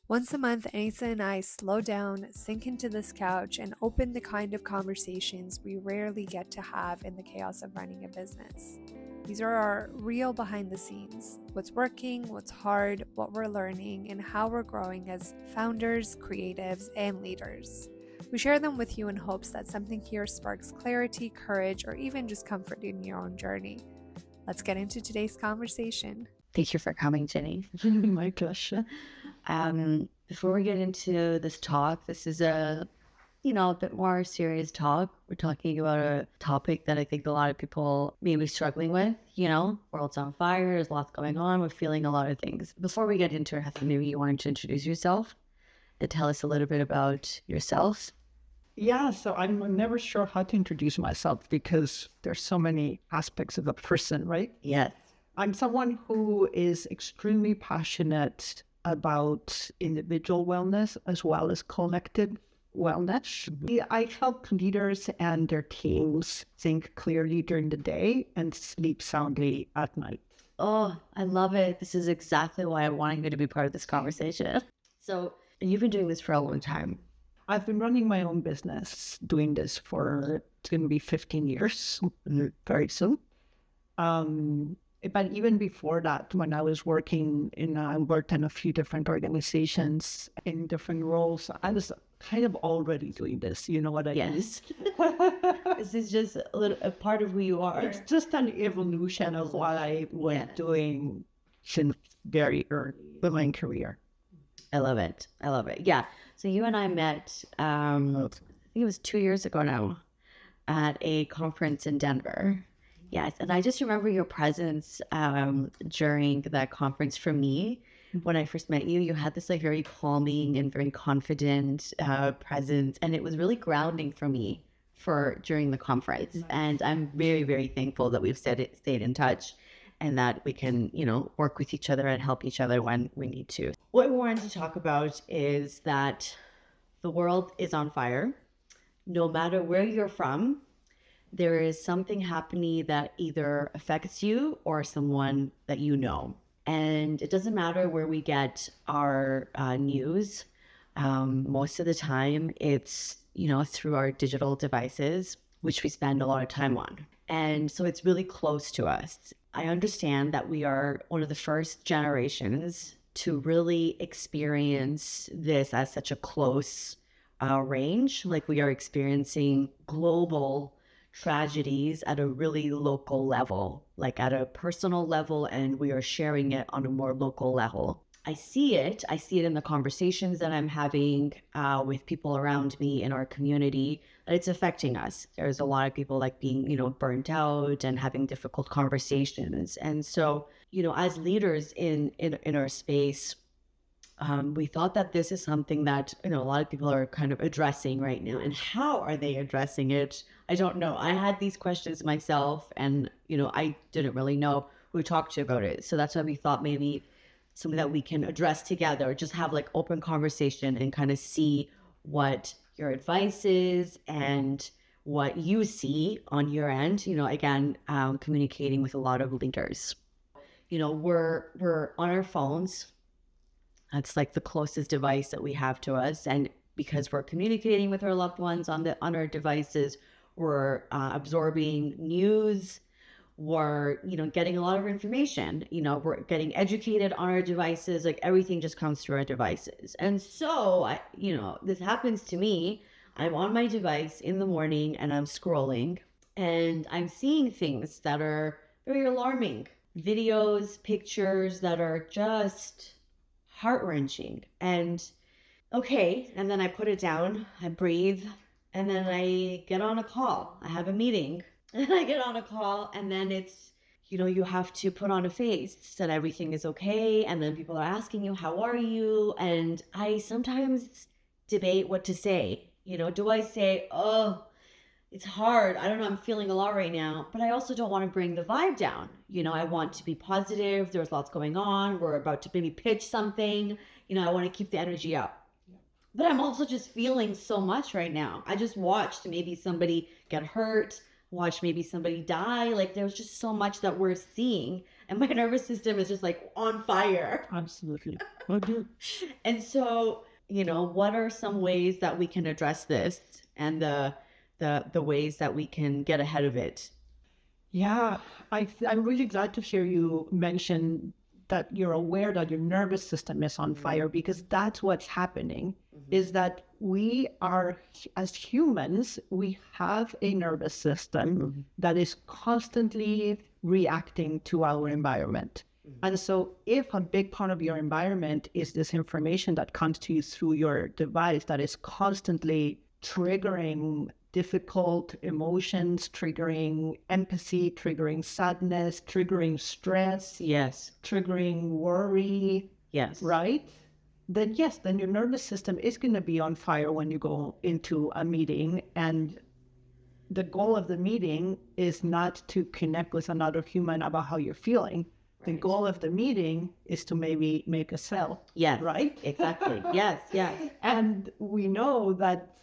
Once a month, Anissa and I slow down, sink into this couch, and open the kind of conversations we rarely get to have in the chaos of running a business. These are our real behind the scenes, what's working, what's hard, what we're learning, and how we're growing as founders, creatives, and leaders. We share them with you in hopes that something here sparks clarity, courage, or even just comfort in your own journey. Let's get into today's conversation. Thank you for coming, Ginny. My pleasure. Before we get into this talk, this is a bit more serious talk. We're talking about a topic that I think a lot of people may be struggling with. World's on fire, there's lots going on, we're feeling a lot of things. Before we get into it, maybe you wanted to introduce yourself and tell us a little bit about yourself. Yeah, so I'm never sure how to introduce myself because there's so many aspects of a person, right? Yes. I'm someone who is extremely passionate about individual wellness as well as collective wellness. I help leaders and their teams think clearly during the day and sleep soundly at night. Oh, I love it. This is exactly why I wanted you to be part of this conversation. So you've been doing this for a long time. I've been running my own business, doing this for, it's going to be 15 years very soon. But even before that, when I was working I worked in a few different organizations in different roles. I was kind of already doing this. You know what I mean? Yes. This is just a part of who you are. It's just an evolution of what I was doing since very early in my career. I love it. Yeah. So you and I met, I think it was 2 years ago now, at a conference in Denver. Yes. And I just remember your presence during that conference for me. When I first met you, you had this very calming and very confident presence. And it was really grounding for me during the conference. Nice. And I'm very, very thankful that we've stayed in touch and that we can, work with each other and help each other when we need to. What we wanted to talk about is that the world is on fire. No matter where you're from, there is something happening that either affects you or someone that you know. And it doesn't matter where we get our news. Most of the time it's, through our digital devices, which we spend a lot of time on. And so it's really close to us. I understand that we are one of the first generations to really experience this as such a close range. Like we are experiencing global tragedies at a really local level, like at a personal level, and we are sharing it on a more local level. I see it in the conversations that I'm having with people around me in our community, that it's affecting us. There's a lot of people being, burnt out and having difficult conversations. And so, as leaders in our space, we thought that this is something that, a lot of people are kind of addressing right now. And how are they addressing it? I don't know. I had these questions myself and, I didn't really know who to talk to about it. So that's why we thought maybe something that we can address together, just have open conversation and kind of see what your advice is and what you see on your end, again, communicating with a lot of leaders. We're on our phones. That's the closest device that we have to us. And because we're communicating with our loved ones on our devices, we're absorbing news, we're, getting a lot of information, we're getting educated on our devices, everything just comes through our devices. And so, this happens to me. I'm on my device in the morning and I'm scrolling and I'm seeing things that are very alarming, videos, pictures that are just heart-wrenching. And then I put it down, I breathe, and then I get on a call. I have a meeting and I get on a call, and then it's, you have to put on a face that everything is okay. And then people are asking you, how are you? And I sometimes debate what to say. Do I say, oh, it's hard, I don't know, I'm feeling a lot right now, but I also don't want to bring the vibe down. I want to be positive. There's lots going on. We're about to maybe pitch something. I want to keep the energy up. Yeah. But I'm also just feeling so much right now. I just watched maybe somebody get hurt. watch maybe somebody die. Like there's just so much that we're seeing, and my nervous system is just like on fire. Absolutely. Okay. And so, what are some ways that we can address this, and the ways that we can get ahead of it? Yeah, I'm really glad to hear you mention that you're aware that your nervous system is on fire, because that's what's happening, is that we are, as humans, we have a nervous system that is constantly reacting to our environment. And so if a big part of your environment is this information that comes to you through your device that is constantly triggering difficult emotions, triggering empathy, triggering sadness, triggering stress, Yes. triggering worry, Yes. right? Then yes, then your nervous system is going to be on fire when you go into a meeting. And the goal of the meeting is not to connect with another human about how you're feeling. The goal of the meeting is to maybe make a sale. Yes. Right? Exactly. Yes. Yes. And we know that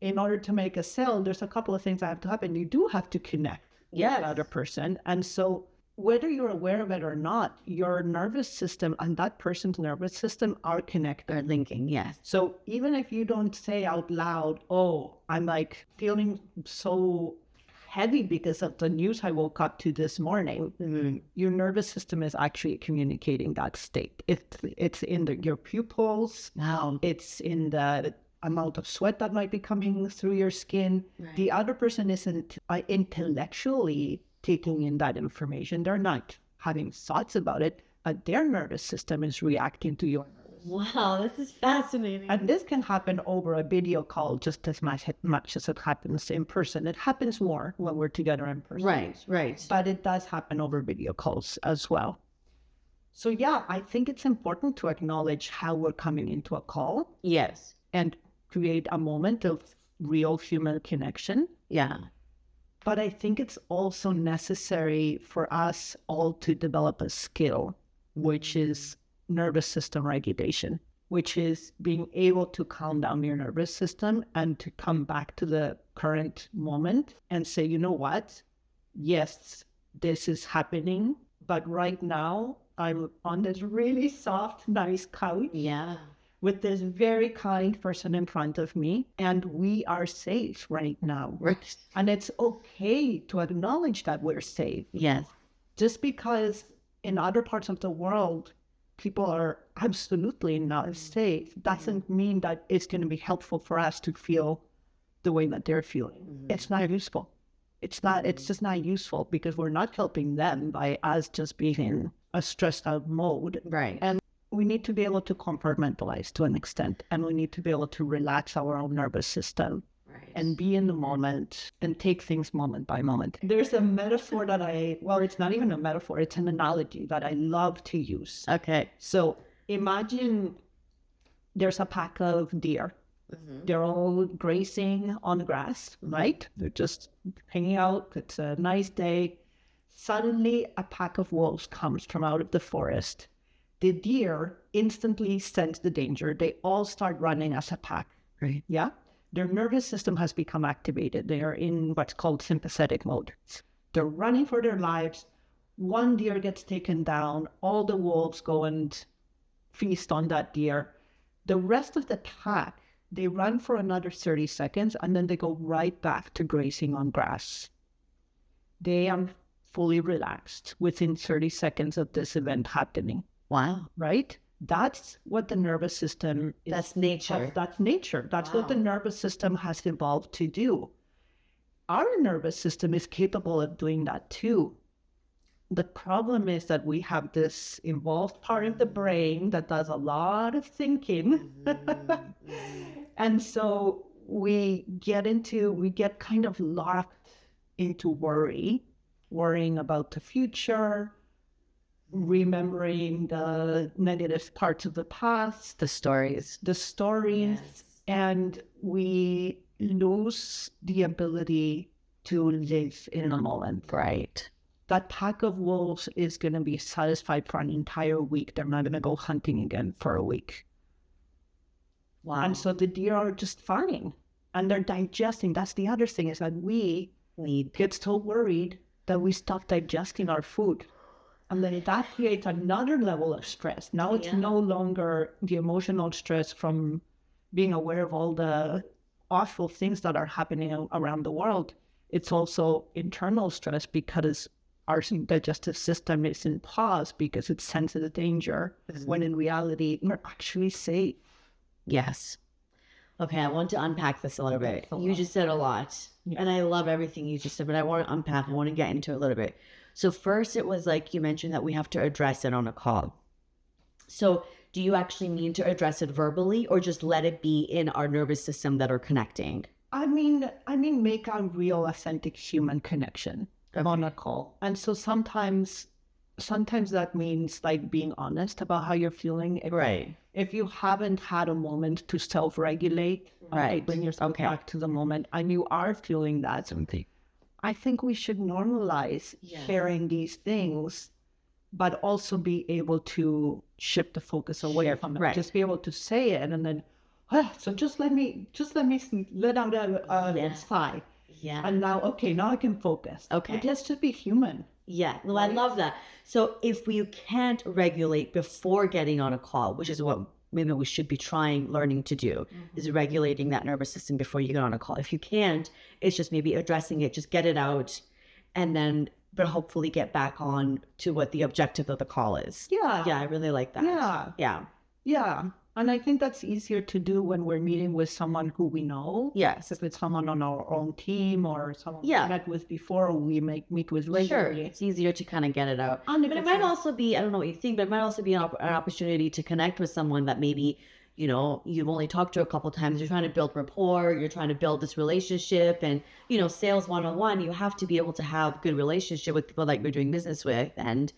in order to make a sale, there's a couple of things that have to happen. You do have to connect with the other person. And so whether you're aware of it or not, your nervous system and that person's nervous system are connected. They're linking. Yes. So even if you don't say out loud, oh, I'm like feeling so heavy because of the news I woke up to this morning, your nervous system is actually communicating that state. It's in your pupils. Wow. It's in the amount of sweat that might be coming through your skin. Right. The other person isn't intellectually taking in that information. They're not having thoughts about it, but their nervous system is reacting to your nervous. Wow, this is fascinating. And this can happen over a video call just as much as it happens in person. It happens more when we're together in person. Right. But it does happen over video calls as well. So yeah, I think it's important to acknowledge how we're coming into a call. Yes. And create a moment of real human connection. Yeah. But I think it's also necessary for us all to develop a skill, which is nervous system regulation, which is being able to calm down your nervous system and to come back to the current moment and say, you know what? Yes, this is happening, but right now I'm on this really soft, nice couch. Yeah. With this very kind person in front of me, and we are safe right now. Right. And it's okay to acknowledge that we're safe. Yes. Just because in other parts of the world, people are absolutely not safe, doesn't mean that it's going to be helpful for us to feel the way that they're feeling. It's not useful. It's just not useful, because we're not helping them by us just being in a stressed out mode. Right. And we need to be able to compartmentalize to an extent, and we need to be able to relax our own nervous system and be in the moment and take things moment by moment. There's a metaphor that it's not even a metaphor, it's an analogy that I love to use. Okay. So imagine there's a pack of deer. They're all grazing on the grass, right? They're just hanging out. It's a nice day. Suddenly, a pack of wolves comes from out of the forest. The deer instantly sense the danger. They all start running as a pack. Right. Yeah? Their nervous system has become activated. They are in what's called sympathetic mode. They're running for their lives. One deer gets taken down. All the wolves go and feast on that deer. The rest of the pack, they run for another 30 seconds, and then they go right back to grazing on grass. They are fully relaxed within 30 seconds of this event happening. Wow. Right? That's what the nervous system is. That's nature. That's nature. That's what the nervous system has evolved to do. Our nervous system is capable of doing that too. The problem is that we have this involved part of the brain that does a lot of thinking. And so we get kind of locked into worrying about the future, remembering the negative parts of the past, The stories. yes. And we lose the ability to live in the moment. Right. That pack of wolves is going to be satisfied for an entire week. They're not going to go hunting again for a week. Wow. And so the deer are just fine, and they're digesting. That's the other thing, is that we need. get so worried that we stop digesting our food. And then that creates another level of stress. Now it's no longer the emotional stress from being aware of all the awful things that are happening around the world. It's also internal stress because our digestive system is in pause because it senses danger, when in reality, we're actually safe. Yes. Okay, I want to unpack this a little bit. You just said a lot, and I love everything you just said, but I want to unpack, I want to get into it a little bit. So first, it was like you mentioned that we have to address it on a call. So do you actually mean to address it verbally or just let it be in our nervous system that are connecting? I mean, make a real, authentic human connection on a call. And so sometimes that means like being honest about how you're feeling. If you haven't had a moment to self-regulate, bring yourself back to the moment, and you are feeling that something, I think we should normalize sharing these things, but also be able to shift the focus away from it. Just be able to say it, and then, so just let me let out a sigh. And now, now I can focus. But let's just be human. Yeah, well, I love that. So if we can't regulate before getting on a call, which is what maybe we should be learning to do, is regulating that nervous system before you get on a call. If you can't, it's just maybe addressing it, just get it out, and then, but hopefully get back on to what the objective of the call is. Yeah, I really like that. Yeah. And I think that's easier to do when we're meeting with someone who we know. Yes. If it's someone on our own team or someone we met with before, or we meet with regularly. Sure, it's easier to kind of get it out. But it might also be, I don't know what you think, but it might also be an opportunity to connect with someone that maybe, you've only talked to a couple of times. You're trying to build rapport. You're trying to build this relationship. And, sales 101, you have to be able to have good relationship with people that you're doing business with. And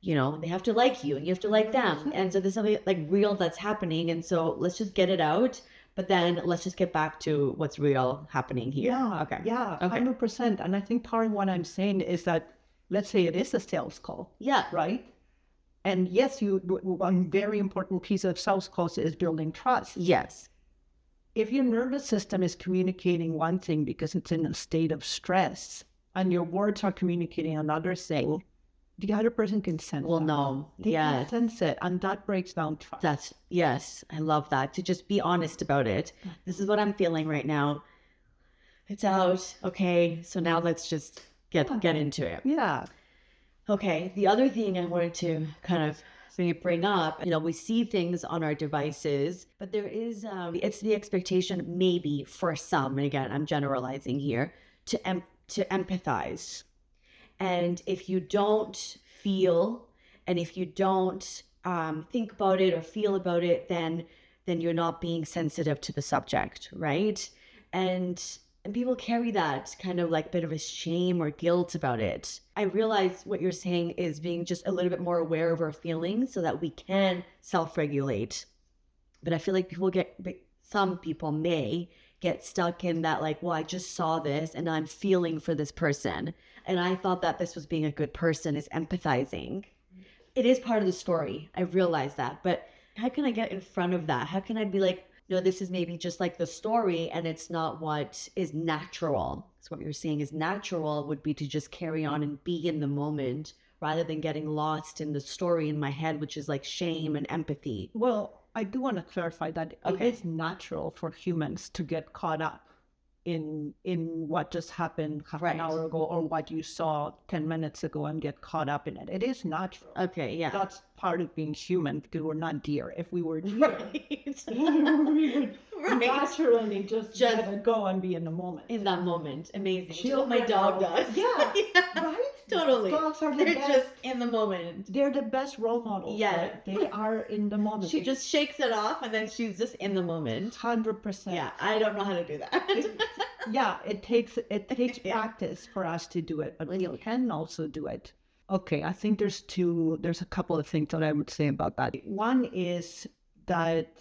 they have to like you and you have to like them. And so there's something like real that's happening. And so let's just get it out, but then let's just get back to what's real happening here. Yeah. Okay. 100%. And I think part of what I'm saying is that, let's say it is a sales call. Yeah. Right. And yes, one very important piece of sales calls is building trust. Yes. If your nervous system is communicating one thing because it's in a state of stress and your words are communicating another thing, the other person can sense it. Well, no. They can sense it, and that breaks down trust. Yes, I love that. To just be honest about it. This is what I'm feeling right now. It's out. Okay, so now let's just get into it. Yeah. Okay, the other thing I wanted to kind of bring up, we see things on our devices, but there is, it's the expectation maybe for some, and again, I'm generalizing here, to empathize. And if you don't feel, and if you don't think about it or feel about it, then you're not being sensitive to the subject, right? And people carry that kind of like bit of a shame or guilt about it. I realize what you're saying is being just a little bit more aware of our feelings so that we can self-regulate. But I feel like some people may get stuck in that, like, well, I just saw this and I'm feeling for this person. And I thought that this was being a good person, is empathizing. It is part of the story. I realize that. But how can I get in front of that? How can I be like, this is maybe just like the story and it's not what is natural. So what you're saying is natural would be to just carry on and be in the moment rather than getting lost in the story in my head, which is like shame and empathy. Well, I do want to clarify that it is natural for humans to get caught up in what just happened half an hour ago or what you saw 10 minutes ago and get caught up in it. It is natural. Okay, yeah. That's part of being human because we're not deer. If we were deer, we would naturally just let it go and be in the moment. In that moment. Amazing. Which is what my dog does. Yeah, right? Totally. Dogs are They're just in the moment. They're the best role models. Yeah. Right? They are in the moment. She just shakes it off and then she's just in the moment. 100%. Yeah, I don't know how to do that. It takes practice for us to do it, but you can also do it. Okay, I think there's a couple of things that I would say about that. One is that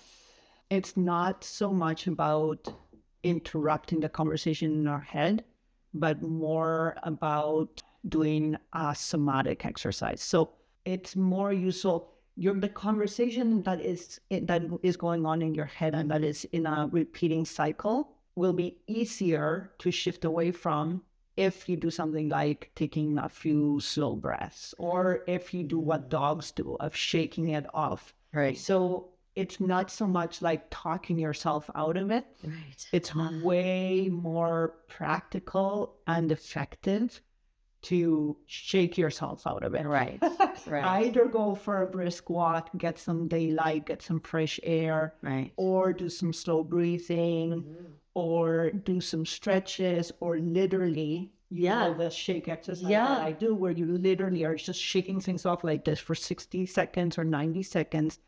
it's not so much about interrupting the conversation in our head, but more about doing a somatic exercise. So it's more useful. The conversation that is going on in your head and that is in a repeating cycle will be easier to shift away from if you do something like taking a few slow breaths, or if you do what dogs do of shaking it off. Right. So it's not so much like talking yourself out of it. Right. It's way more practical and effective to shake yourself out of it. Right. Right. Either go for a brisk walk, get some daylight, get some fresh air, Right. or do some slow breathing, or do some stretches, or literally, you know, the shake exercise that I do, where you literally are just shaking things off like this for 60 seconds or 90 seconds.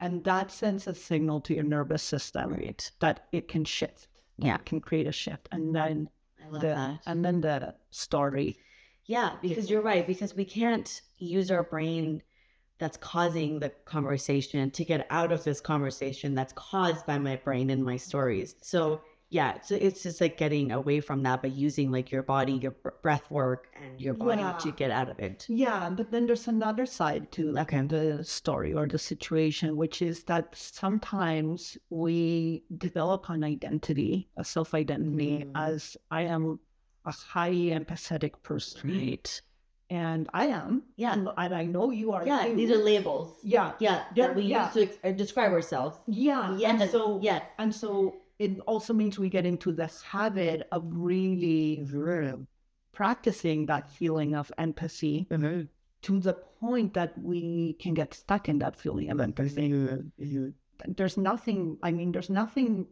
And that sends a signal to your nervous system that it can shift. Yeah. It can create a shift. And then I love that. And then the story. Yeah, because you're right, because we can't use our brain that's causing the conversation to get out of this conversation that's caused by my brain and my stories. So yeah, so it's just like getting away from that, but using like your body, your breath work and your body to get out of it. Yeah, but then there's another side to the story or the situation, which is that sometimes we develop an identity, a self-identity, as I am a highly empathetic person. Right. And I am. Yeah. And I know you are. Yeah, too. these are labels. Yeah. Yeah, that we use to describe ourselves. Yeah. Yes. And so it also means we get into this habit of really practicing that feeling of empathy to the point that we can get stuck in that feeling of empathy. There's nothing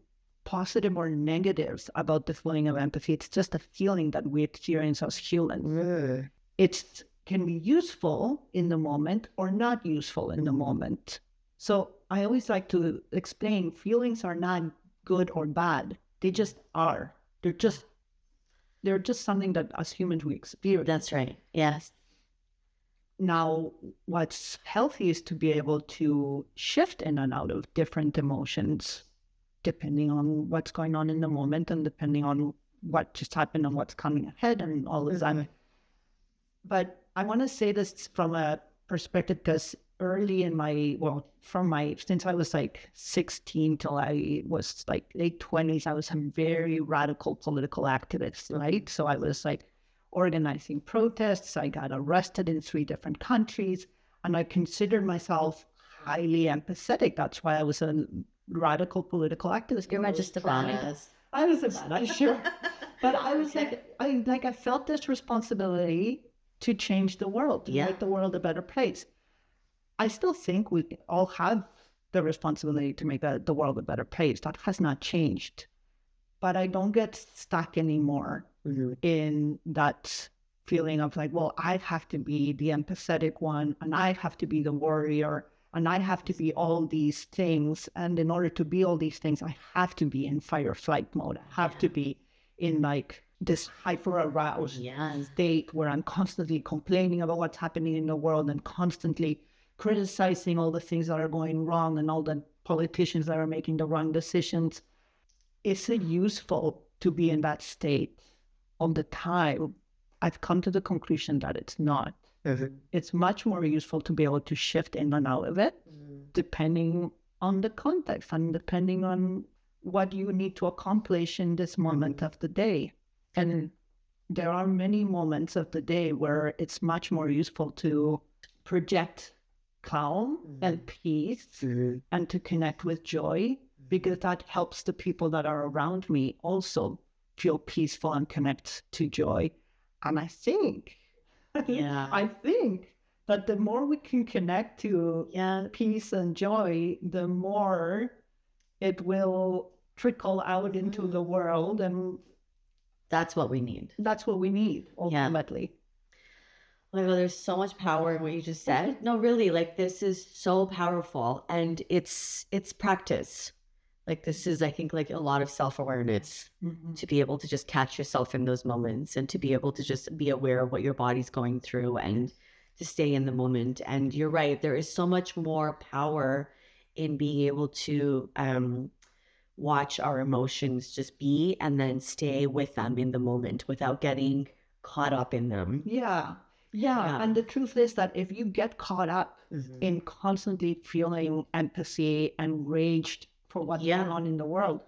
positive or negatives about the feeling of empathy. It's just a feeling that we experience as humans. It can be useful in the moment or not useful in the moment. So I always like to explain feelings are not good or bad. They just are. They're just something that as humans we experience. That's right. Yes. Now, what's healthy is to be able to shift in and out of different emotions depending on what's going on in the moment and depending on what just happened and what's coming ahead and all of that. But I want to say this from a perspective because early in since I was like 16 till I was like late 20s, I was a very radical political activist, right? So I was like organizing protests. I got arrested in 3 different countries, and I considered myself highly empathetic. That's why I was a radical political activist. You're not just a badass. I was a badass, sure. But I was I felt this responsibility to change the world, to make the world a better place. I still think we all have the responsibility to make the world a better place. That has not changed. But I don't get stuck anymore in that feeling of like, well, I have to be the empathetic one, and I have to be the warrior, and I have to be all these things. And in order to be all these things, I have to be in fight or flight mode. I have to be in like this hyper-aroused state where I'm constantly complaining about what's happening in the world and constantly criticizing all the things that are going wrong and all the politicians that are making the wrong decisions. Is it useful to be in that state all the time? I've come to the conclusion that it's not. It's much more useful to be able to shift in and out of it, depending on the context and depending on what you need to accomplish in this moment of the day. And there are many moments of the day where it's much more useful to project calm and peace and to connect with joy, because that helps the people that are around me also feel peaceful and connect to joy. And I think that the more we can connect to peace and joy, the more it will trickle out into the world. And that's what we need. That's what we need, ultimately. Oh my God, there's so much power in what you just said. No, really, like this is so powerful, and it's practice. Like this is, I think, like a lot of self-awareness to be able to just catch yourself in those moments and to be able to just be aware of what your body's going through and to stay in the moment. And you're right, there is so much more power in being able to watch our emotions just be and then stay with them in the moment without getting caught up in them. Yeah. And the truth is that if you get caught up in constantly feeling empathy and raged for what's going on in the world,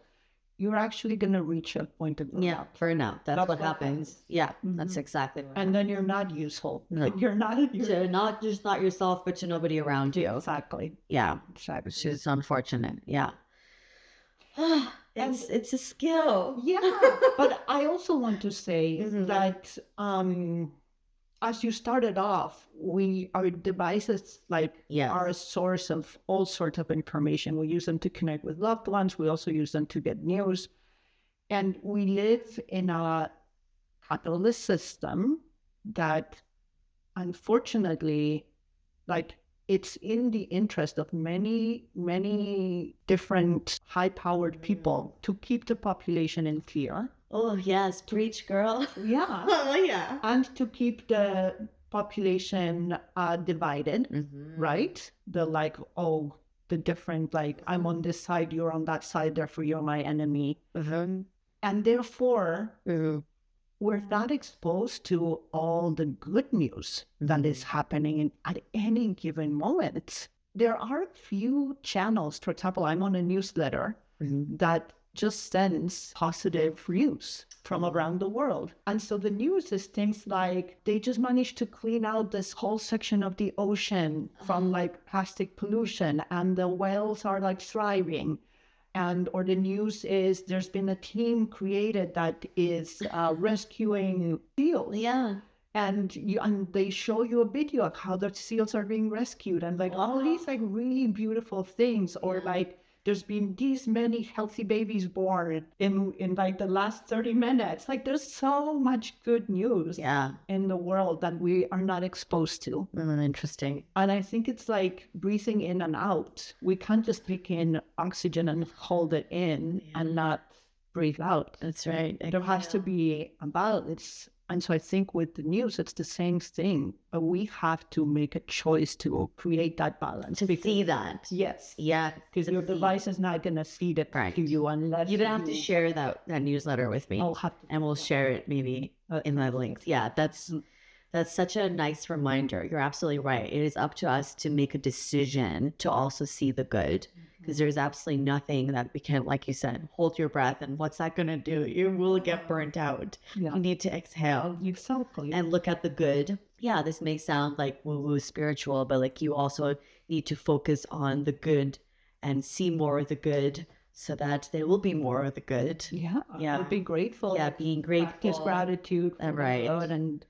you're actually going to reach a point of burnout. Yeah, burnout. That's what happens. Yeah, that's exactly what And then you're not useful. No. You're not. to not just not yourself, but to nobody around you. Exactly. Yeah, Exactly. it's unfortunate. Yeah. It's a skill. Yeah. But I also want to say that as you started off, our devices are a source of all sorts of information. We use them to connect with loved ones. We also use them to get news. And we live in a capitalist system that, unfortunately, it's in the interest of many, many different high-powered people to keep the population in fear. Oh, yes. Preach, girl. Yeah. Oh, yeah. And to keep the population divided, right? The different, I'm on this side, you're on that side, therefore you're my enemy. And therefore, we're not exposed to all the good news that is happening at any given moment. There are a few channels, for example, I'm on a newsletter that just sends positive news from around the world. And so the news is things like they just managed to clean out this whole section of the ocean from plastic pollution, and the whales are thriving. Or the news is there's been a team created that is rescuing seals. Yeah. And they show you a video of how the seals are being rescued, and all these really beautiful things. Or there's been these many healthy babies born in the last 30 minutes. There's so much good news in the world that we are not exposed to. Interesting. And I think it's breathing in and out. We can't just take in oxygen and hold it in and not breathe out. That's right. There has to be a balance. And so I think with the news, it's the same thing. We have to make a choice to create that balance. To see that. Yes. Yeah. Because your device is not going to feed it to you unless you don't have to share that newsletter with me. And we'll share it maybe in the links. Yeah, that's such a nice reminder. You're absolutely right. It is up to us to make a decision to also see the good. Because there's absolutely nothing that we can, like you said, hold your breath. And what's that going to do? You will get burnt out. Yeah. You need to exhale and look at the good. Yeah, this may sound like woo-woo spiritual, but you also need to focus on the good and see more of the good so that there will be more of the good. Yeah. Be grateful. Yeah, being grateful. Practice gratitude. Right. And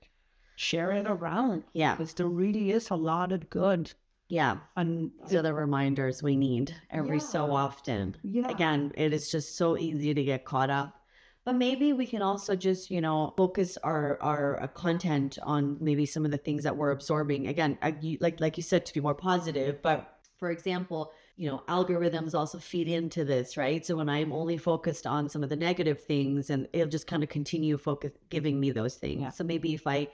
share it around. Yeah. Because there really is a lot of good. Yeah. And these are the reminders we need every so often. Yeah. Again, it is just so easy to get caught up. But maybe we can also just, focus our content on maybe some of the things that we're absorbing. Again, like you said, to be more positive. But for example, algorithms also feed into this, right? So when I'm only focused on some of the negative things, and it'll just kind of continue giving me those things. Yeah. So maybe if I,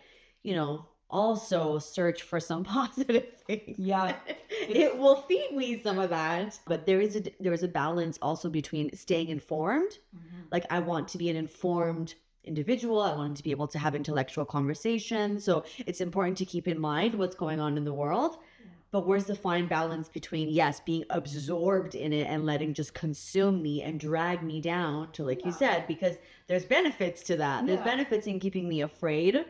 also search for some positive things. Yeah. It will feed me some of that. But there is a balance also between staying informed. I want to be an informed individual. I want to be able to have intellectual conversations. So it's important to keep in mind what's going on in the world. But where's the fine balance between, yes, being absorbed in it and letting just consume me and drag me down to, you said, because there's benefits to that. There's benefits in keeping me afraid,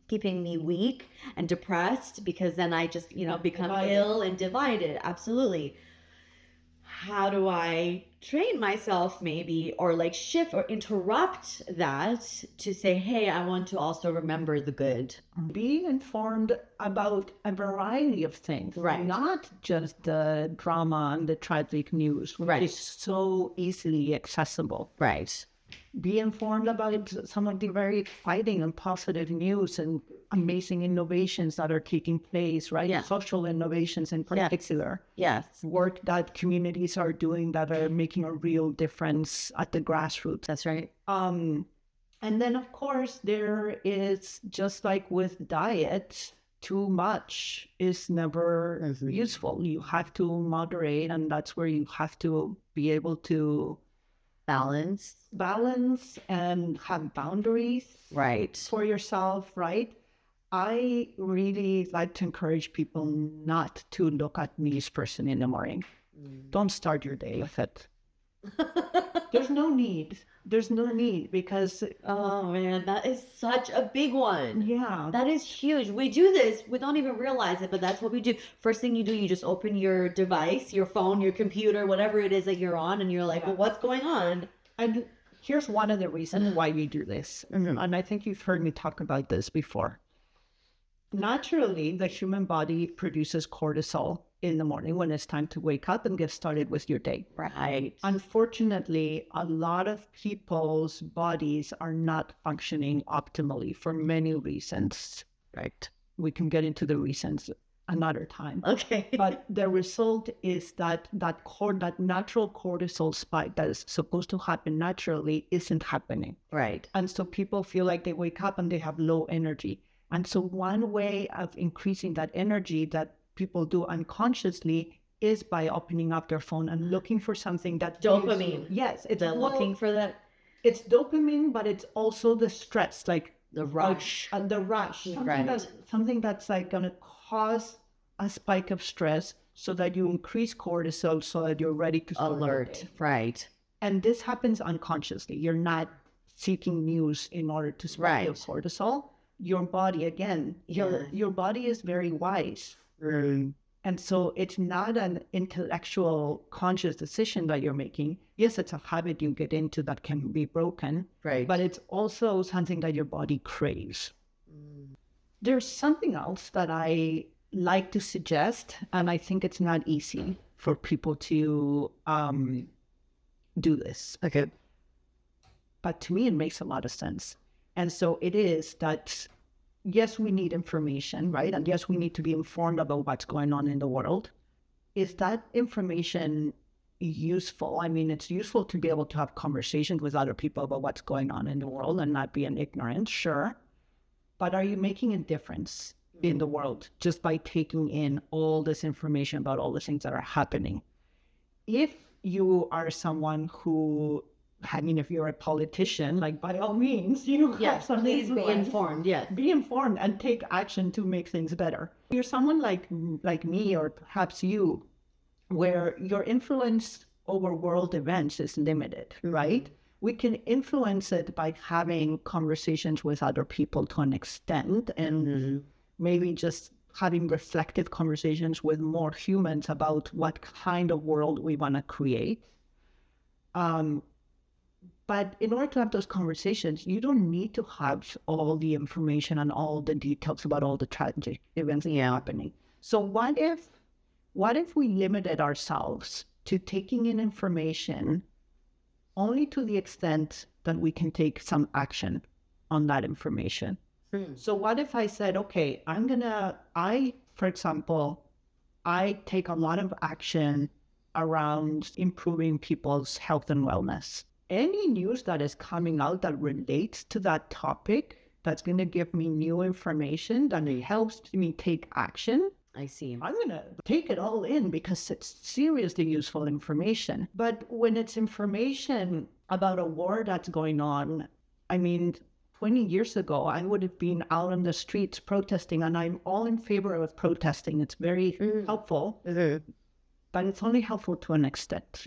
keeping me weak and depressed, because then I just, become ill and divided. Absolutely. How do I train myself maybe, or shift or interrupt that to say, hey, I want to also remember the good. Be informed about a variety of things. Right. Not just the drama and the tragic news, which is so easily accessible. Right. Be informed about some of the very exciting and positive news and amazing innovations that are taking place, right? Yeah. Social innovations in particular. Yes. Work that communities are doing that are making a real difference at the grassroots. That's right. And then, of course, there is, just like with diet, too much is never useful. You have to moderate, and that's where you have to be able to balance and have boundaries for yourself, right? I really like to encourage people not to look at me as person in the morning. Don't start your day with it. There's no need. There's no need because, Oh man, that is such a big one. yeah, That is huge. We do this, we don't even realize it, but that's what we do. First thing you do, you just open your device, your phone, your computer, whatever it is that you're on, and you're like, well, what's going on? and here's one of the reasons why we do this. And I think you've heard me talk about this before. Naturally, the human body produces cortisol in the morning when it's time to wake up and get started with your day. Right. Unfortunately, a lot of people's bodies are not functioning optimally for many reasons. Right. We can get into the reasons another time. Okay. But the result is that natural cortisol spike that is supposed to happen naturally isn't happening. Right. And so people feel like they wake up and they have low energy. And so one way of increasing that energy that people do unconsciously is by opening up their phone and looking for something that Dopamine. Yes, it's looking for that. It's dopamine, but it's also the stress, like The rush. the rush. Something that's like going to cause a spike of stress so that you increase cortisol so that you're ready to start your Alert. day. Right. And this happens unconsciously. You're not seeking news in order to spike your cortisol. Your body, again, your body is very wise. And so it's not an intellectual conscious decision that you're making. Yes, it's a habit you get into that can be broken. Right. But it's also something that your body craves. There's something else that I like to suggest, and I think it's not easy for people to do this. Okay. But to me, it makes a lot of sense. And so it is that, yes, we need information, right? And yes, we need to be informed about what's going on in the world. Is that information useful? I mean, it's useful to be able to have conversations with other people about what's going on in the world and not be an ignorant, sure. But are you making a difference in the world just by taking in all this information about all the things that are happening? If you are someone who, I mean, if you're a politician, like by all means, you have some please be influence. informed. Yes. Be informed and take action to make things better. You're someone like me, or perhaps you, where your influence over world events is limited, right? We can influence it by having conversations with other people to an extent, and maybe just having reflective conversations with more humans about what kind of world we want to create. But in order to have those conversations, you don't need to have all the information and all the details about all the tragic events happening. So what if we limited ourselves to taking in information only to the extent that we can take some action on that information? So what if I said, okay, for example, I take a lot of action around improving people's health and wellness. Any news that is coming out that relates to that topic, that's going to give me new information, that helps me take action, I see. I'm going to take it all in because it's seriously useful information. But when it's information about a war that's going on, I mean, 20 years ago, I would have been out on the streets protesting, and I'm all in favor of protesting. It's very helpful, but it's only helpful to an extent.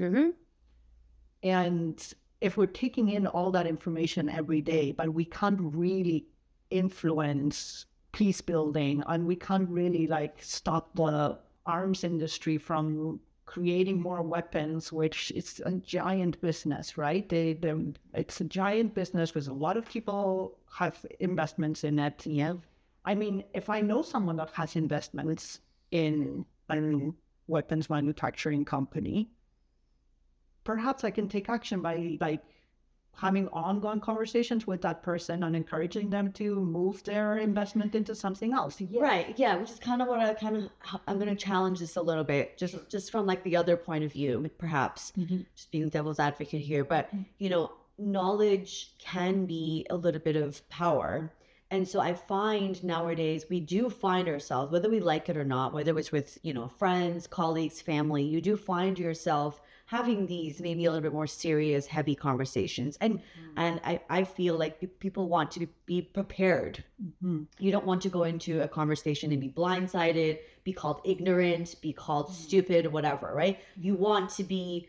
And if we're taking in all that information every day, but we can't really influence peace building, and we can't really stop the arms industry from creating more weapons, which is a giant business, right? It's a giant business with a lot of people have investments in it. Yeah. I mean, if I know someone that has investments in a weapons manufacturing company, perhaps I can take action by having ongoing conversations with that person and encouraging them to move their investment into something else. Yeah. Right. Yeah. Which is kind of what I'm going to challenge this a little bit, just from the other point of view, perhaps just being devil's advocate here. But, knowledge can be a little bit of power. And so I find nowadays we do find ourselves, whether we like it or not, whether it's with, friends, colleagues, family, you do find yourself having these maybe a little bit more serious, heavy conversations. And I feel like people want to be prepared. You don't want to go into a conversation and be blindsided, be called ignorant, be called stupid, whatever, right? You want to be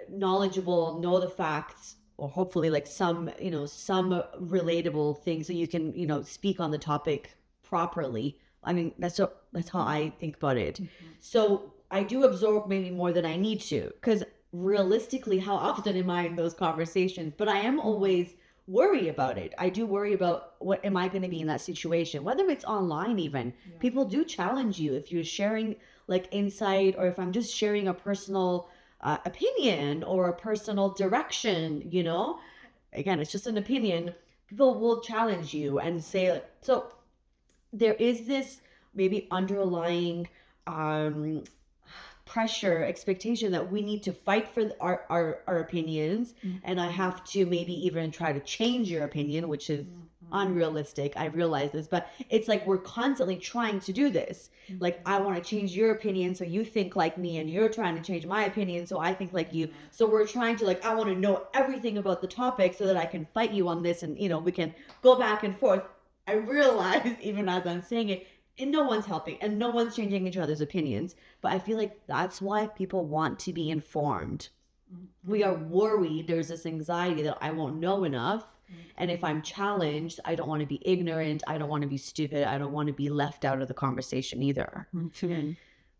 knowledgeable, know the facts, or hopefully like some, some relatable things so you can, speak on the topic properly. I mean, that's how I think about it. So I do absorb maybe more than I need to, because realistically, how often am I in those conversations? But I am always worried about it. I do worry about what am I going to be in that situation, whether it's online even. People do challenge you if you're sharing like insight, or if I'm just sharing a personal opinion or a personal direction, again, it's just an opinion. People will challenge you and say, so there is this maybe underlying pressure, expectation that we need to fight for our opinions. And I have to maybe even try to change your opinion, which is unrealistic. I realize this, but it's like we're constantly trying to do this. Like, I want to change your opinion so you think like me, and you're trying to change my opinion so I think like you. So we're trying to like, I want to know everything about the topic so that I can fight you on this, and we can go back and forth. I realize even as I'm saying it, and no one's helping and no one's changing each other's opinions. But I feel like that's why people want to be informed. We are worried. There's this anxiety that I won't know enough. And if I'm challenged, I don't want to be ignorant. I don't want to be stupid. I don't want to be left out of the conversation either.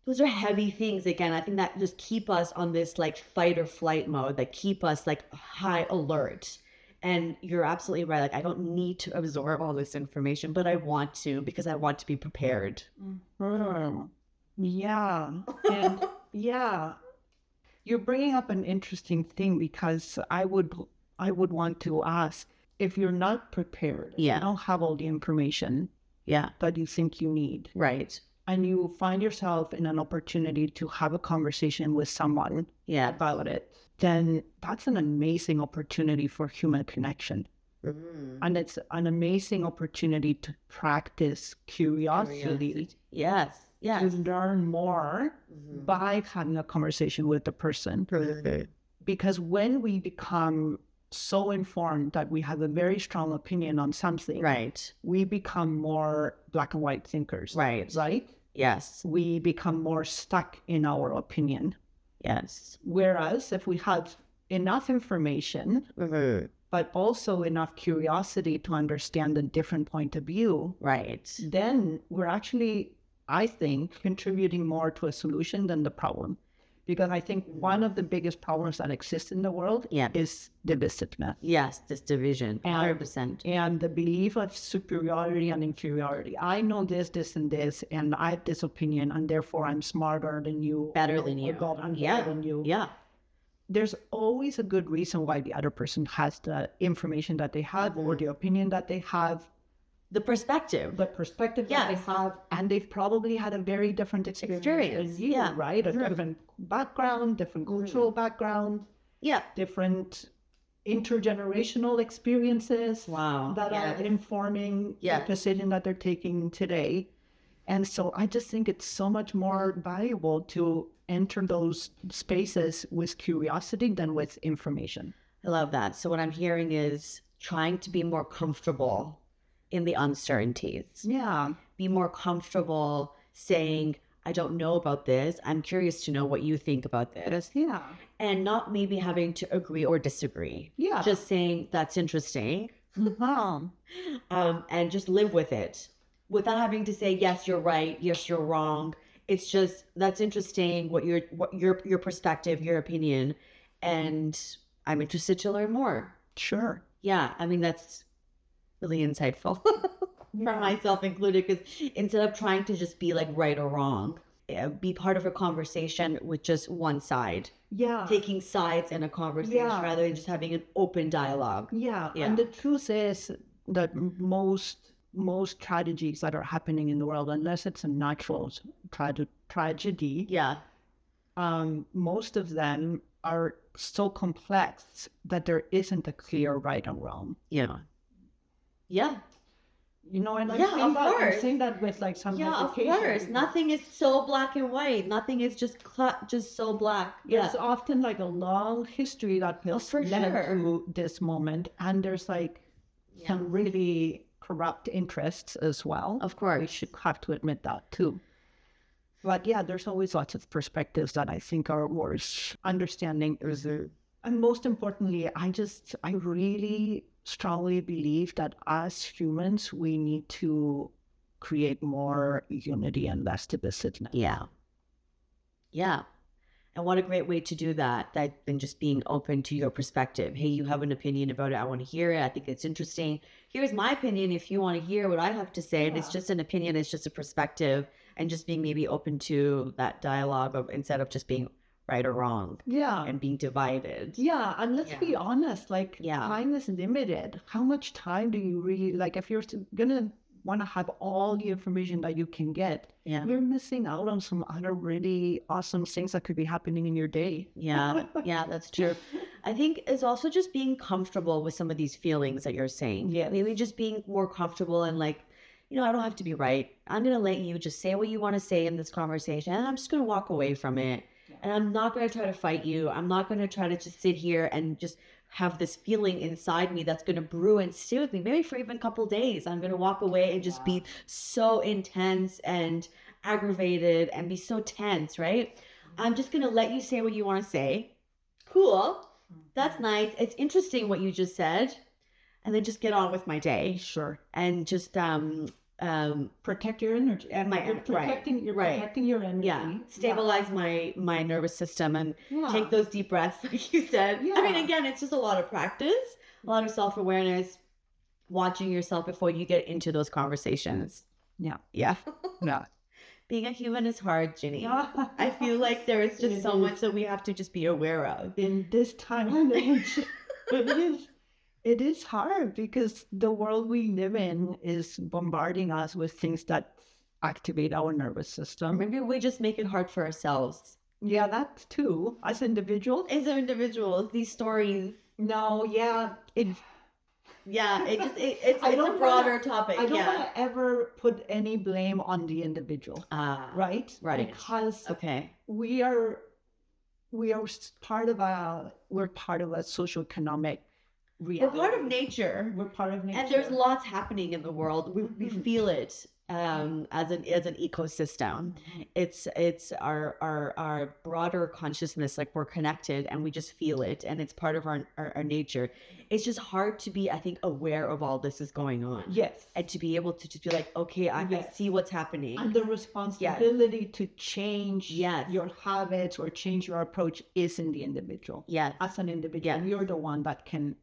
Those are heavy things. Again, I think that just keep us on this like fight or flight mode, that keep us like high alert. And you're absolutely right. Like, I don't need to absorb all this information, but I want to, because I want to be prepared. Yeah. And you're bringing up an interesting thing, because I would want to ask, if you're not prepared, you don't have all the information that you think you need. Right. And you find yourself in an opportunity to have a conversation with someone about it, then that's an amazing opportunity for human connection. And it's an amazing opportunity to practice curiosity. Yes. To learn more by having a conversation with the person. Because when we become so informed that we have a very strong opinion on something, we become more black and white thinkers. Right? Yes. We become more stuck in our opinion. Yes. Whereas if we have enough information, but also enough curiosity to understand a different point of view, then we're actually, I think, contributing more to a solution than the problem. Because I think one of the biggest problems that exist in the world is divisiveness. Yes, this division, 100%. And the belief of superiority and inferiority. I know this, and this, and I have this opinion, and therefore I'm smarter than you. Better than you. Better than you. Yeah. There's always a good reason why the other person has the information that they have, or the opinion that they have. The perspective that they have, and they've probably had a very different experience than you, right? A different background, different cultural background, different intergenerational experiences that are informing the decision that they're taking today. And so I just think it's so much more valuable to enter those spaces with curiosity than with information. I love that. So what I'm hearing is trying to be more comfortable in the uncertainties. Be more comfortable saying, I don't know about this. I'm curious to know what you think about this. And not maybe having to agree or disagree. Just saying, that's interesting. And just live with it without having to say, yes, you're right. Yes, you're wrong. It's just, that's interesting. What your perspective, your opinion. And I'm interested to learn more. Sure. Yeah. I mean, that's really insightful for myself included, because instead of trying to just be like right or wrong, be part of a conversation with just one side. Taking sides in a conversation rather than just having an open dialogue. And the truth is that most tragedies that are happening in the world, unless it's a natural tragedy, most of them are so complex that there isn't a clear right and wrong. You know, and I'm saying that with like some hesitation. Of course. Nothing is so black and white. Nothing is just so black. There's often like a long history that has led to this moment, and there's like some really corrupt interests as well. Of course. We should have to admit that too. But yeah, there's always lots of perspectives that I think are worth understanding. And most importantly, I really strongly believe that as humans, we need to create more unity and less divisiveness. Yeah. Yeah. And what a great way to do that than just being open to your perspective. Hey, you have an opinion about it. I want to hear it. I think it's interesting. Here's my opinion if you want to hear what I have to say. And it's just an opinion. It's just a perspective. And just being maybe open to that dialogue instead of just being right or wrong. Yeah. And being divided. Yeah. And let's be honest, like time is limited. How much time do you really, like if you're going to want to have all the information that you can get, you're missing out on some other really awesome things that could be happening in your day. Yeah, that's true. I think it's also just being comfortable with some of these feelings that you're saying. Yeah, maybe just being more comfortable and like, I don't have to be right. I'm going to let you just say what you want to say in this conversation, and I'm just going to walk away from it. And I'm not going to try to fight you. I'm not going to try to just sit here and just have this feeling inside me that's going to brew and stay with me, maybe for even a couple of days. I'm going to walk away and just be so intense and aggravated and be so tense, right? I'm just going to let you say what you want to say. Cool. That's nice. It's interesting what you just said. And then just get on with my day. Sure. And just protect your energy. And protecting your energy. Yeah. Stabilize my nervous system and take those deep breaths, like you said. Yeah. I mean, again, it's just a lot of practice, a lot of self-awareness, watching yourself before you get into those conversations. Yeah. Yeah. Yeah. Being a human is hard, Ginny. I feel like there is just so much that we have to just be aware of. In this time and age, it is hard because the world we live in is bombarding us with things that activate our nervous system. Maybe we just make it hard for ourselves. Yeah, that too. As individuals. These stories. No, yeah. It's a broader topic. I don't want to ever put any blame on the individual. Right? Right. Because we are part of a socioeconomic reality. We're part of nature. And there's lots happening in the world. We feel it as an ecosystem. It's our broader consciousness, like we're connected and we just feel it, and it's part of our nature. It's just hard to be, I think, aware of all this is going on. Yes. And to be able to just be like, okay, I see what's happening. And the responsibility to change your habits or change your approach is in the individual. Yes. As an individual, you're the one that can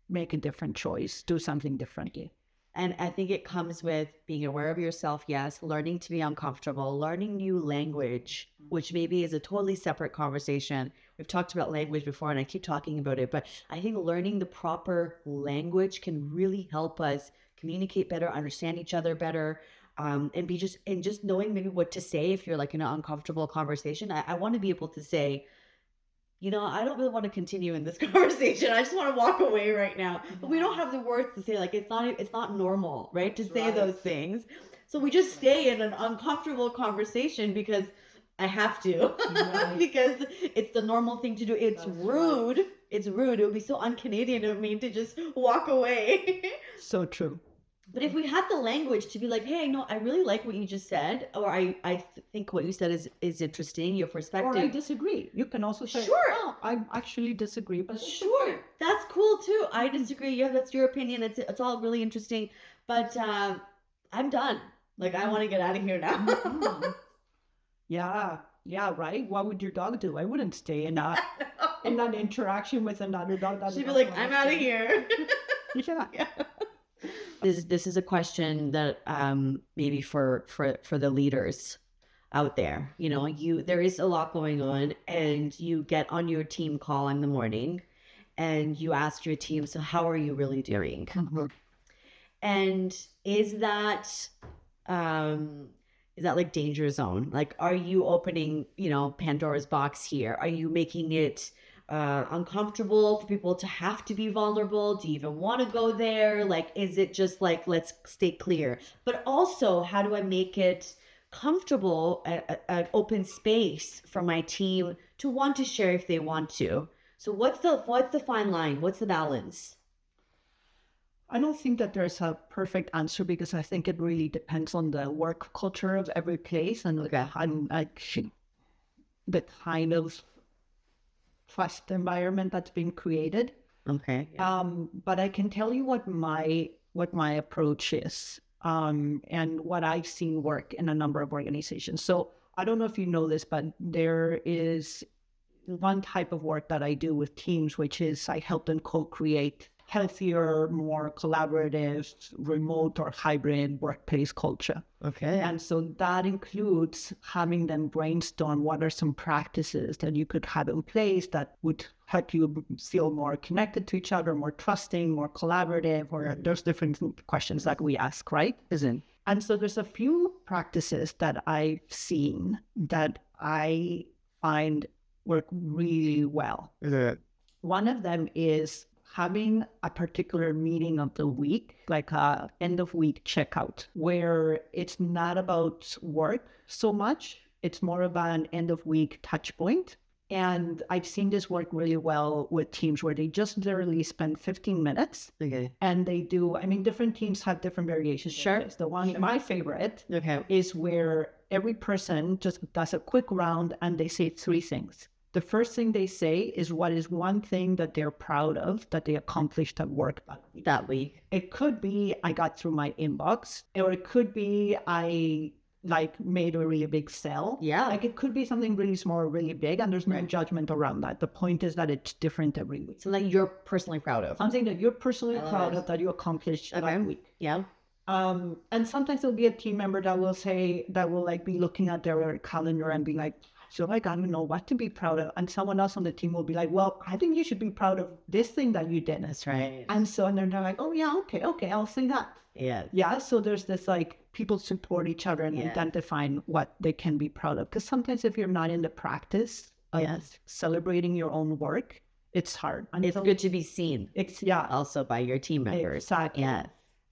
make a different choice, do something differently. And I think it comes with being aware of yourself, learning to be uncomfortable, learning new language, which maybe is a totally separate conversation. We've talked about language before, and I keep talking about it, but I think learning the proper language can really help us communicate better, understand each other better, and just knowing maybe what to say if you're like in an uncomfortable conversation. I want to be able to say, I don't really want to continue in this conversation. I just want to walk away right now. But we don't have the words to say, like, it's not normal, right? To say those things. So we just stay in an uncomfortable conversation because I have to, because it's the normal thing to do. It's rude. Right. It's rude. It would be so un-Canadian of me to just walk away. So true. But if we had the language to be like, hey, no, I really like what you just said, or I think what you said is interesting, your perspective. Or I disagree. You can also say, sure, I actually disagree. But sure, that's cool too. I disagree. Yeah, that's your opinion. It's all really interesting. But I'm done. Like, I want to get out of here now. Yeah, right. What would your dog do? I wouldn't stay in that interaction with another dog. She'd be like, I'm out of here. Yeah. This is a question that maybe for the leaders out there, there is a lot going on, and you get on your team call in the morning and you ask your team, so how are you really doing? Mm-hmm. And is that like danger zone? Like, are you opening, Pandora's box here? Are you making it uncomfortable for people to have to be vulnerable? Do you even want to go there? Like, is it just like, let's stay clear? But also, how do I make it comfortable, an open space for my team to want to share if they want to? So what's the fine line? What's the balance? I don't think that there's a perfect answer because I think it really depends on the work culture of every place and the kind of trust environment that's been created. Okay. But I can tell you what my approach is, and what I've seen work in a number of organizations. So I don't know if you know this, but there is one type of work that I do with teams, which is I help them co-create healthier, more collaborative, remote or hybrid workplace culture. Okay. And so that includes having them brainstorm what are some practices that you could have in place that would help you feel more connected to each other, more trusting, more collaborative, or there's different questions that we ask, right? Isn't. And so there's a few practices that I've seen that I find work really well. One of them is having a particular meeting of the week, like a end of week checkout, where it's not about work so much. It's more about an end of week touch point. And I've seen this work really well with teams where they just literally spend 15 minutes. Okay. And they do, I mean, different teams have different variations. Sure. The one, my favorite, Okay. is where every person just does a quick round and they say three things. The first thing they say is what is one thing that they're proud of that they accomplished at work that week. It could be I got through my inbox, or it could be I made a really big sale. Yeah. Like it could be something really small or really big, and there's no judgment around that. The point is that it's different every week. Something you're personally proud of. Something that you're personally proud of that you accomplished that week. Yeah. And sometimes there'll be a team member that will like be looking at their calendar and be like, so like, I don't know what to be proud of. And someone else on the team will be like, well, I think you should be proud of this thing that you did. That's right. And so and they're like, oh yeah, okay, I'll say that. Yeah. Yeah. So there's this like people support each other and identifying what they can be proud of. Because sometimes if you're not in the practice of celebrating your own work, it's hard. And it's good to be seen. It's also by your team members. Exactly. Yes.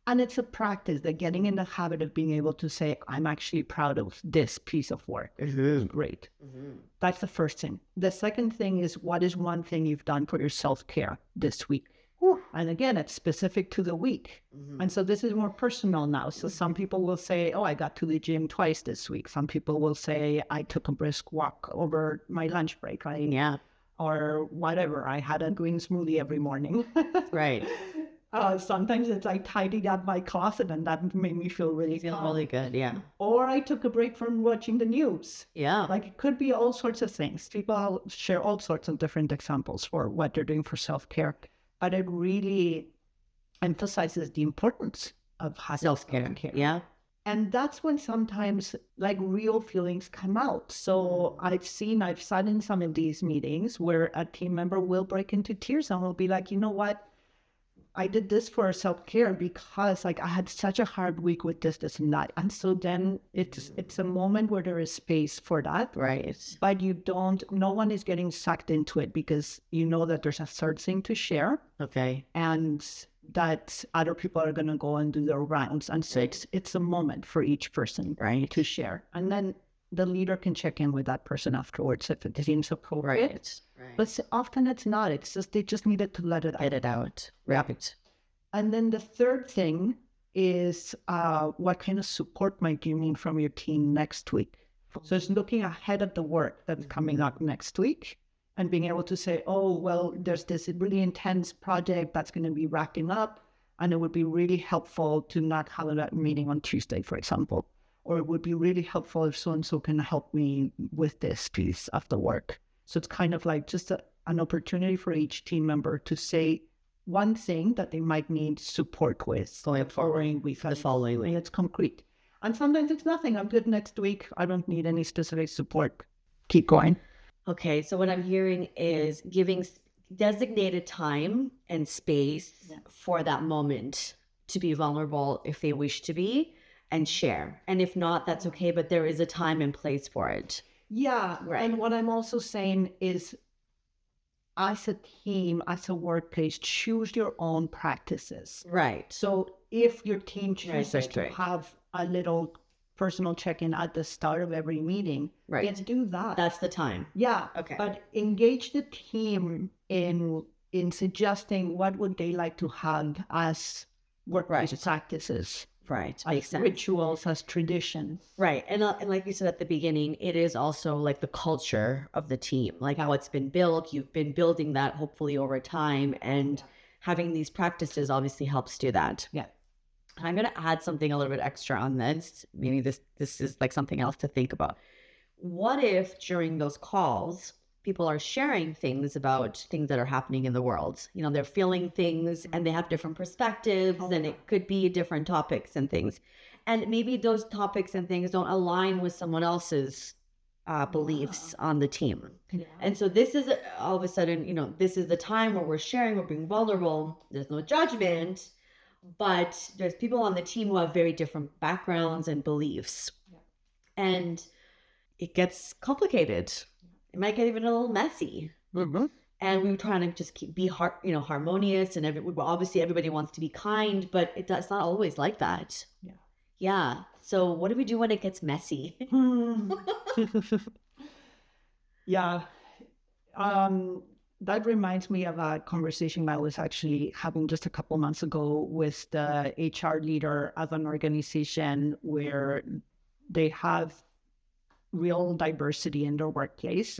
And it's a practice that getting in the habit of being able to say, I'm actually proud of this piece of work. Mm-hmm. Great. Mm-hmm. That's the first thing. The second thing is, what is one thing you've done for your self-care this week? And again, it's specific to the week. Mm-hmm. And so this is more personal now. So some people will say, oh, I got to the gym twice this week. Some people will say, I took a brisk walk over my lunch break. Right? Yeah. Or whatever. I had a green smoothie every morning. Right. Sometimes it's like tidied up my closet, and that made me feel really good. Yeah. Or I took a break from watching the news. Yeah. Like it could be all sorts of things. People share all sorts of different examples for what they're doing for self-care. But it really emphasizes the importance of self-care. Yeah. And that's when sometimes like real feelings come out. So I've sat in some of these meetings where a team member will break into tears and will be like, you know what? I did this for self-care because like I had such a hard week with this and that. And so then it's a moment where there is space for that. Right. But no one is getting sucked into it because you know that there's a third thing to share. Okay. And that other people are going to go and do their rounds. And so it's a moment for each person to share. And then the leader can check in with that person afterwards if it seems appropriate. Right. But often it's not. It's just they just needed to let it out. Get it out. Right. And then the third thing is what kind of support might you need from your team next week? So it's looking ahead at the work that's coming up next week and being able to say, oh, well, there's this really intense project that's going to be wrapping up, and it would be really helpful to not have that meeting on Tuesday, for example. Or it would be really helpful if so-and-so can help me with this piece of the work. So it's kind of like just an opportunity for each team member to say one thing that they might need support with. The following week. It's concrete. And sometimes it's nothing. I'm good next week. I don't need any specific support. Keep going. Okay, so what I'm hearing is giving designated time and space for that moment to be vulnerable if they wish to be. And share. And if not, that's okay, but there is a time and place for it. Yeah. Right. And what I'm also saying is, as a team, as a workplace, choose your own practices. Right. So if your team chooses to have a little personal check-in at the start of every meeting, let's do that. That's the time. Yeah. Okay. But engage the team in suggesting what would they like to have as workplace practices. Right. Like rituals as traditions. Right. And like you said at the beginning, it is also like the culture of the team, like how it's been built. You've been building that hopefully over time, and having these practices obviously helps do that. Yeah. I'm going to add something a little bit extra on this. Maybe this is like something else to think about. What if during those calls, people are sharing things about things that are happening in the world? You know, they're feeling things and they have different perspectives, and it could be different topics and things. And maybe those topics and things don't align with someone else's beliefs on the team. Yeah. And so this is all of a sudden, you know, this is the time where we're sharing, we're being vulnerable. There's no judgment, but there's people on the team who have very different backgrounds and beliefs. Yeah. And it gets complicated. It might get even a little messy. Mm-hmm. And we were trying to just be harmonious, and obviously everybody wants to be kind, but it's not always like that. Yeah. Yeah. So what do we do when it gets messy? Yeah. That reminds me of a conversation I was actually having just a couple months ago with the HR leader of an organization where they have real diversity in their workplace.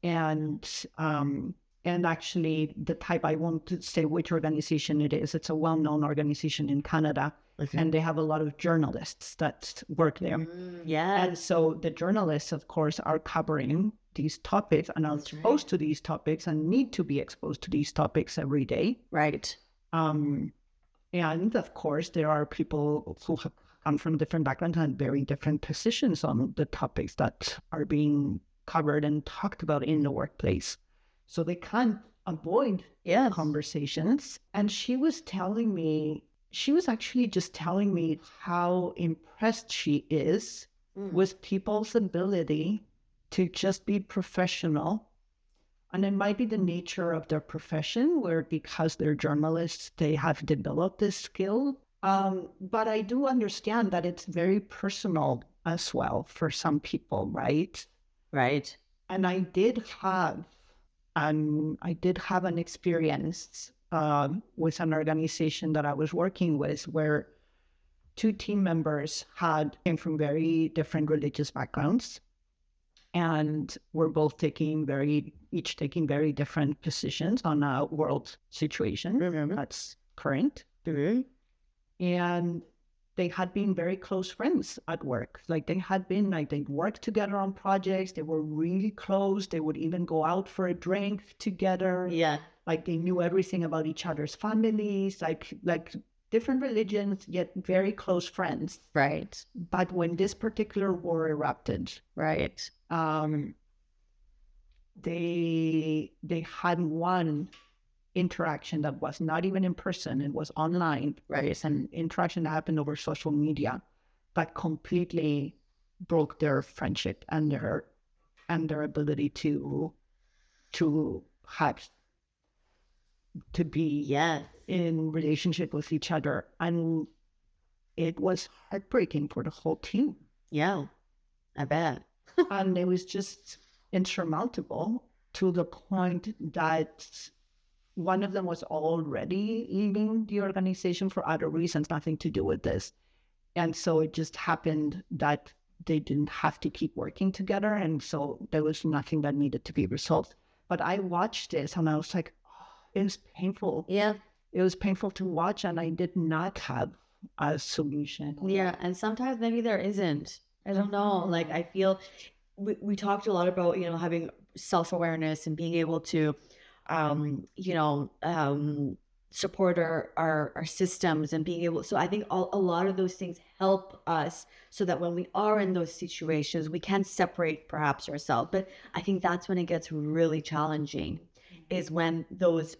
And actually the type, I won't say which organization it is. It's a well-known organization in Canada. Okay. And they have a lot of journalists that work there. Yeah. And so the journalists, of course, are covering these topics and are exposed to these topics and need to be exposed to these topics every day. Right. And of course, there are people who come from different backgrounds and very different positions on the topics that are being covered and talked about in the workplace. So they can't avoid conversations. And she was actually just telling me how impressed she is with people's ability to just be professional. And it might be the nature of their profession, where because they're journalists, they have developed this skill. But I do understand that it's very personal as well for some people, right? Right. And I did have an experience with an organization that I was working with, where two team members came from very different religious backgrounds, and were both each taking very different positions on a world situation that's current. And they had been very close friends at work. They'd worked together on projects. They were really close. They would even go out for a drink together. Yeah. Like they knew everything about each other's families, like different religions, yet very close friends. Right. But when this particular war erupted, right, they had one interaction that was not even in person, it was online. Right. It's an interaction that happened over social media that completely broke their friendship and their ability to be in relationship with each other. And it was heartbreaking for the whole team. Yeah, I bet. And it was just insurmountable to the point that one of them was already leaving the organization for other reasons, nothing to do with this. And so it just happened that they didn't have to keep working together. And so there was nothing that needed to be resolved. But I watched this and I was like, it was painful. Yeah. It was painful to watch, and I did not have a solution. Yeah. And sometimes maybe there isn't. I don't know. Like, I feel we talked a lot about, having self-awareness and being able to, support our systems and being able. So I think a lot of those things help us so that when we are in those situations, we can separate perhaps ourselves. But I think that's when it gets really challenging, is when those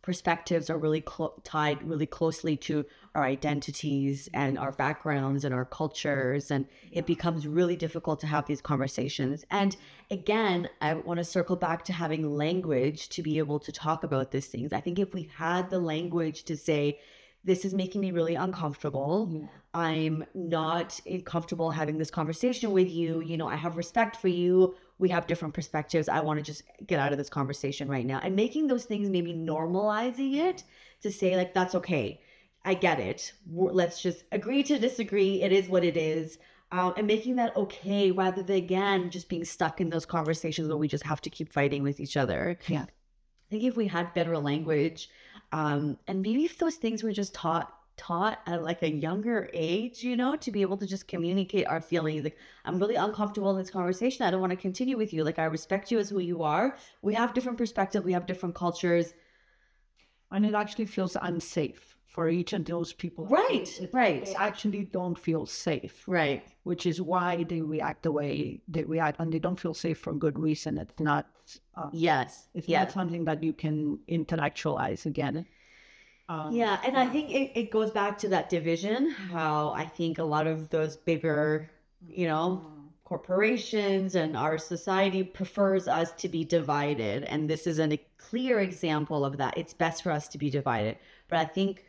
perspectives are really tied really closely to our identities and our backgrounds and our cultures, and it becomes really difficult to have these conversations. And again, I want to circle back to having language to be able to talk about these things. I think if we had the language to say, this is making me really uncomfortable. Yeah. I'm not comfortable having this conversation with you. I have respect for you. We have different perspectives. I want to just get out of this conversation right now. And making those things, maybe normalizing it to say, like, that's okay. I get it. Let's just agree to disagree. It is what it is. And making that okay, rather than, again, just being stuck in those conversations where we just have to keep fighting with each other. Yeah. I think if we had better language, and maybe if those things were just taught at like a younger age, you know, to be able to just communicate our feelings. Like, I'm really uncomfortable in this conversation. I don't want to continue with you. Like, I respect you as who you are. We have different perspectives. We have different cultures. And it actually feels unsafe for each of those people. Right. They actually don't feel safe. Right. Which is why they react the way they react, and they don't feel safe for good reason. It's not. It's not something that you can intellectualize again. And I think it goes back to that division, how I think a lot of those bigger, you know, corporations and our society prefers us to be divided. And this is a clear example of that. It's best for us to be divided. But I think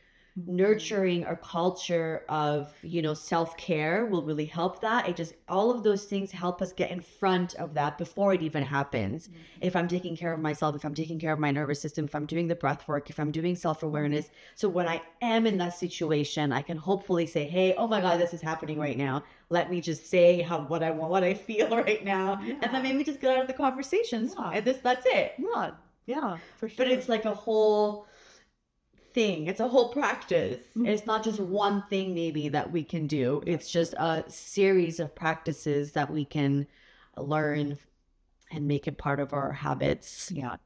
nurturing a culture of, you know, self-care will really help that. All of those things help us get in front of that before it even happens. If I'm taking care of myself, if I'm taking care of my nervous system, if I'm doing the breath work, if I'm doing self-awareness. So when I am in that situation, I can hopefully say, hey, oh my God, this is happening right now. Let me just say what I want, what I feel right now. Yeah. And then maybe just get out of the conversations. Yeah. And that's it. Yeah, for sure. But it's like a whole thing. It's a whole practice. It's not just one thing maybe that we can do. It's just a series of practices that we can learn and make it part of our habits. Yeah.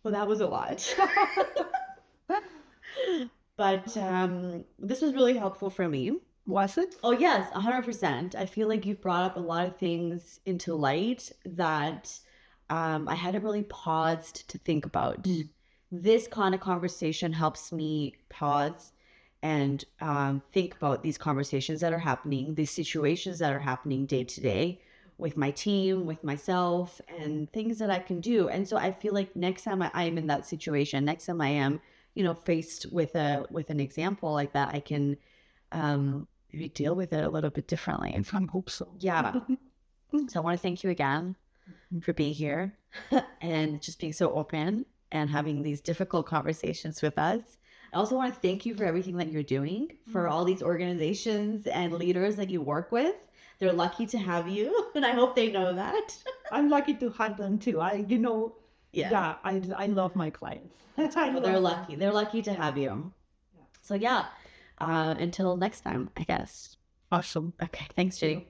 Well, that was a lot. But this was really helpful for me. Was it? Oh, yes, 100%. I feel like you've brought up a lot of things into light that I hadn't really paused to think about. This kind of conversation helps me pause and think about these conversations that are happening, these situations that are happening day to day with my team, with myself, and things that I can do. And so I feel like next time I am in that situation, next time I am, you know, faced with an example like that, I can maybe deal with it a little bit differently. I hope so. Yeah. So I want to thank you again for being here and just being so open and having these difficult conversations with us. I also want to thank you for everything that you're doing, for all these organizations and leaders that you work with. They're lucky to have you, and I hope they know that. I'm lucky to have them too. I love my clients. They're lucky. They're lucky to have you. So until next time, I guess. Awesome. Okay, thanks, Ginny.